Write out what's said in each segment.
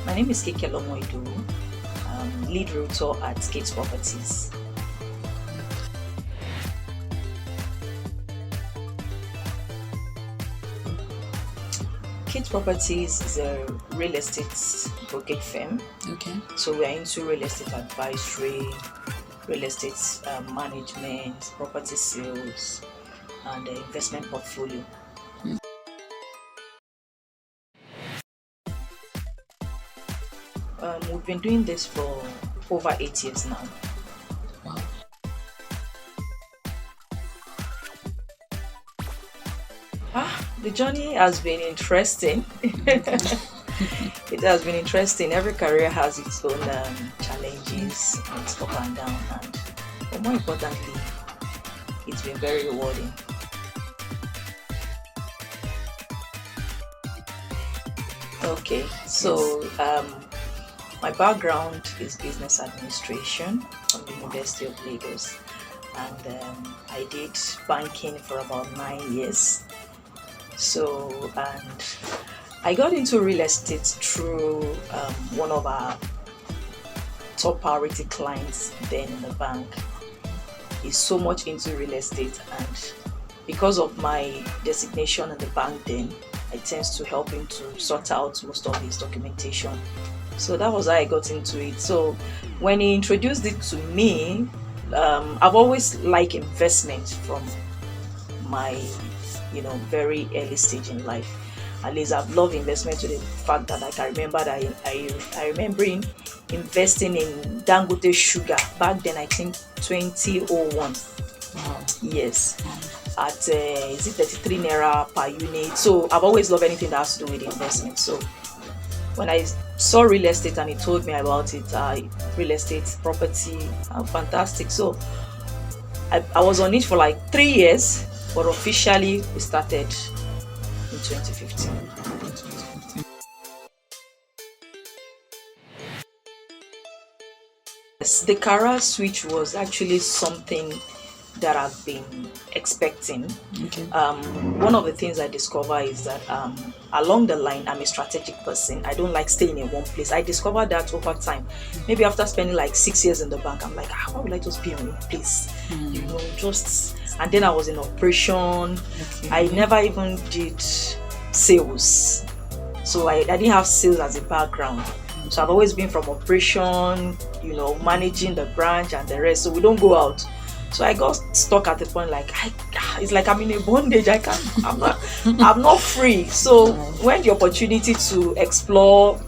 My name is Kikelomo Idowu, lead realtor at Kate Properties. Kate Properties is a real estate brokerage firm. Okay. So we are into real estate advisory, real estate management, property sales, and investment portfolio. We've been doing this for over 8 years now. Wow. The journey has been interesting. It has been interesting. Every career has its own challenges and its up and down, but more importantly, it's been very rewarding. Okay, so my background is business administration from the University of Lagos, and I did banking for about 9 years. So, and I got into real estate through one of our top priority clients then in the bank. He's so much into real estate, and because of my designation in the bank then, I tend to help him to sort out most of his documentation. So that was how I got into it. So when he introduced it to me, I've always liked investment from my very early stage in life. At least I've loved investment to the fact that I can remember that I remember investing in Dangote Sugar back then. I think 2001. Wow. Yes. At is it 33 naira per unit. So I've always loved anything that has to do with investment. So when I saw real estate and he told me about it, real estate, property, fantastic. So I was on it for like 3 years, but officially we started in 2015. Yes, the career switch was actually something that I've been expecting. Okay. One of the things I discover is that along the line, I'm a strategic person. I don't like staying in one place. I discovered that over time. Maybe after spending like 6 years in the bank, I'm like, why would I just be in one place? Just. And then I was in operation. Okay. I never even did sales. So I didn't have sales as a background. So I've always been from operation, managing the branch and the rest. So we don't go out. So I got stuck at the point it's like I'm in a bondage. I'm not free. So when the opportunity to explore,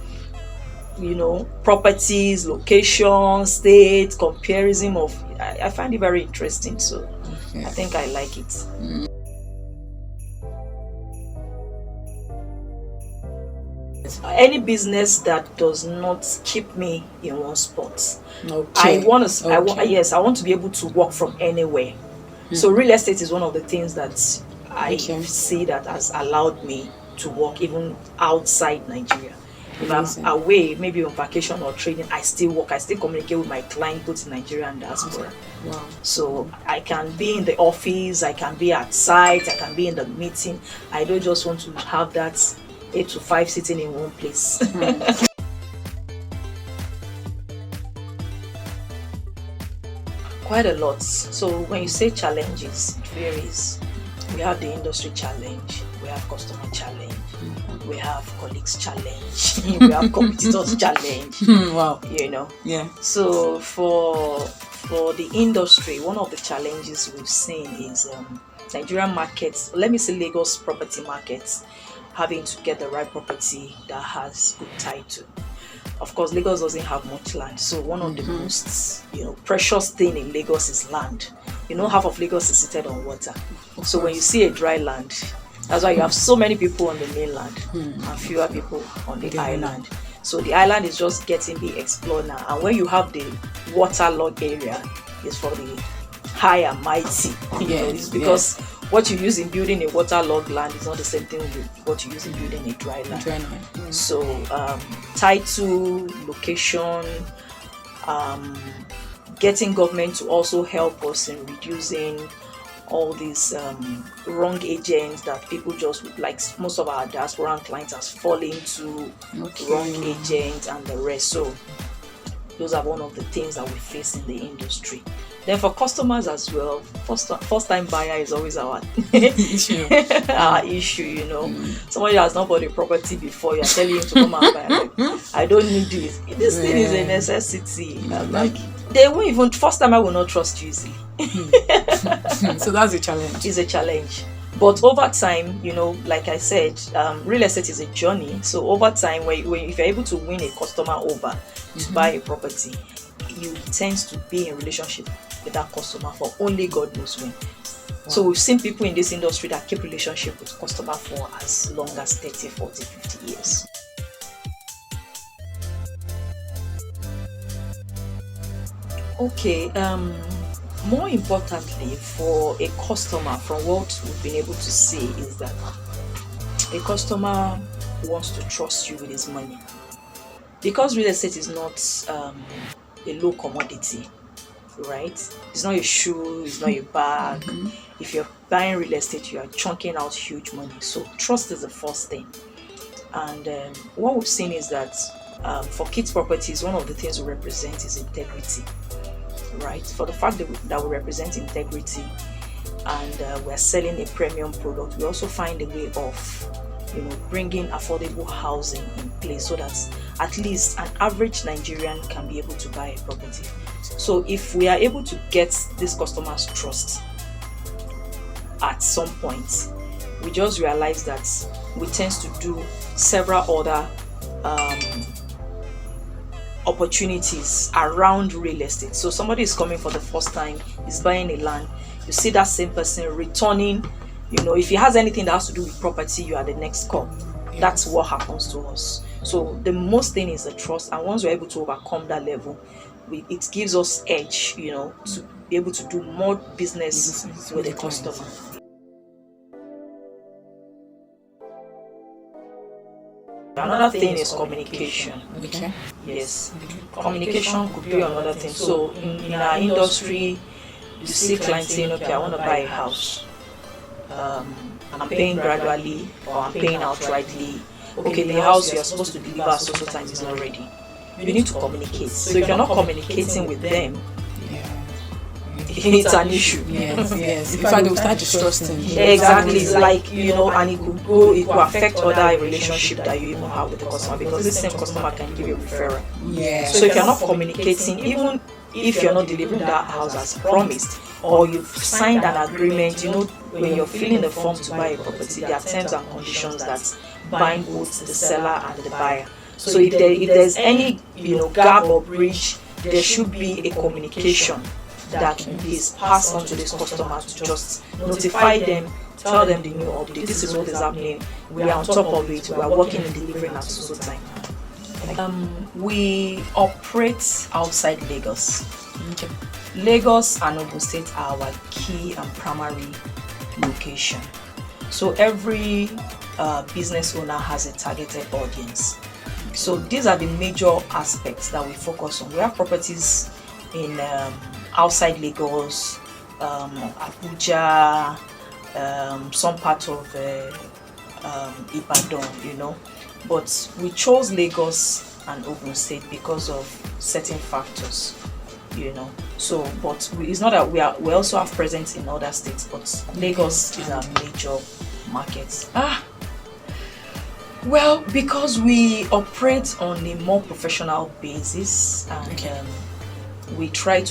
properties, locations, states, comparison of, I find it very interesting. So Okay. I think I like it. Any business that does not keep me in one spot. Okay. I want to be able to work from anywhere. So real estate is one of the things that I see that has allowed me to work even outside Nigeria. If Amazing. I'm away, maybe on vacation or training, I still work. I still communicate with my client both in Nigeria and diaspora. Wow. So I can be in the office, I can be at site, I can be in the meeting. I don't just want to have that 8 to 5 sitting in one place. Quite a lot. So when you say challenges, it varies. We have the industry challenge, we have customer challenge, we have colleagues challenge, we have competitors challenge. Wow. Yeah. So for the industry, one of the challenges we've seen is Nigerian markets, let me say Lagos property markets, having to get the right property that has good title. Of course, Lagos doesn't have much land, so one of the most precious thing in Lagos is land. Half of Lagos is seated on water. So when you see a dry land, that's why you have so many people on the mainland and fewer people on the island. So the island is just getting be explored now. And when you have the waterlogged area, it's for the high and mighty. It's because what you use in building a waterlogged land is not the same thing with what you use in building a dry land. So title, location, getting government to also help us in reducing all these wrong agents that people just like. Most of our diasporan clients has fallen into wrong agents and the rest. So those are one of the things that we face in the industry. Then for customers as well, first time buyer is always our issue. our issue, you know. Somebody has not bought a property before, you're telling him to come and buy. Like, I don't need this. This thing is a necessity. Like, they won't even, first time I will not trust you easily. So that's a challenge. It's a challenge. But over time, you know, like I said, real estate is a journey. So over time, if you're able to win a customer over to buy a property, you tend to be in relationship with that customer for only God knows when. Wow. So we've seen people in this industry that keep relationship with customer for as long as 30, 40, 50 years. Okay, more importantly for a customer, from what we've been able to see, is that a customer wants to trust you with his money. Because real estate is not a low commodity, right? It's not a shoe, it's not a bag. If you're buying real estate, you are chunking out huge money. So trust is the first thing. And what we've seen is that for kids properties, one of the things we represent is integrity, right? For the fact that we represent integrity and we're selling a premium product, we also find a way of, you know, bringing affordable housing in place so that at least an average Nigerian can be able to buy a property. So if we are able to get this customer's trust at some point, we just realize that we tend to do several other opportunities around real estate. So somebody is coming for the first time, is buying a land, you see that same person returning. You know, if he has anything that has to do with property, you are the next call. That's what happens to us. So the most thing is the trust, and once we're able to overcome that level, it gives us edge, you know, to be able to do more business with the customer. Another thing is communication. Okay. Yes, communication could be another thing. So in our industry, you see clients saying, okay, I want to buy a house. I'm paying gradually, or I'm paying outrightly. Okay, the house you're supposed to deliver at social time is not ready. You need to communicate. So if you're not communicating with them, it's an issue. Yes. In fact, they will start distrusting. Exactly. It's like, you know, and it could affect other relationship that you even have with the customer, because this same customer can give you a referral. Yeah. So if you're not communicating, even if you're not delivering that house as promised, or you've signed an agreement, you know, when you're filling the form to buy a property, there are terms and conditions that bind both the seller and the buyer. So if there's any, you know, gap or breach, there should be a communication that is passed on to this customer to just notify them, tell them the new update. This is what is happening. We are on top of it. We are working in delivering at so time. We operate outside Lagos. Okay. Lagos and Ogun State are our key and primary location. So every business owner has a targeted audience. So these are the major aspects that we focus on. We have properties in outside Lagos, Abuja, some part of Ibadan, you know. But we chose Lagos and Ogun State because of certain factors, you know. So, but it's not that we also have presence in other states, but Lagos is our major market. Well, because we operate on a more professional basis, and we try to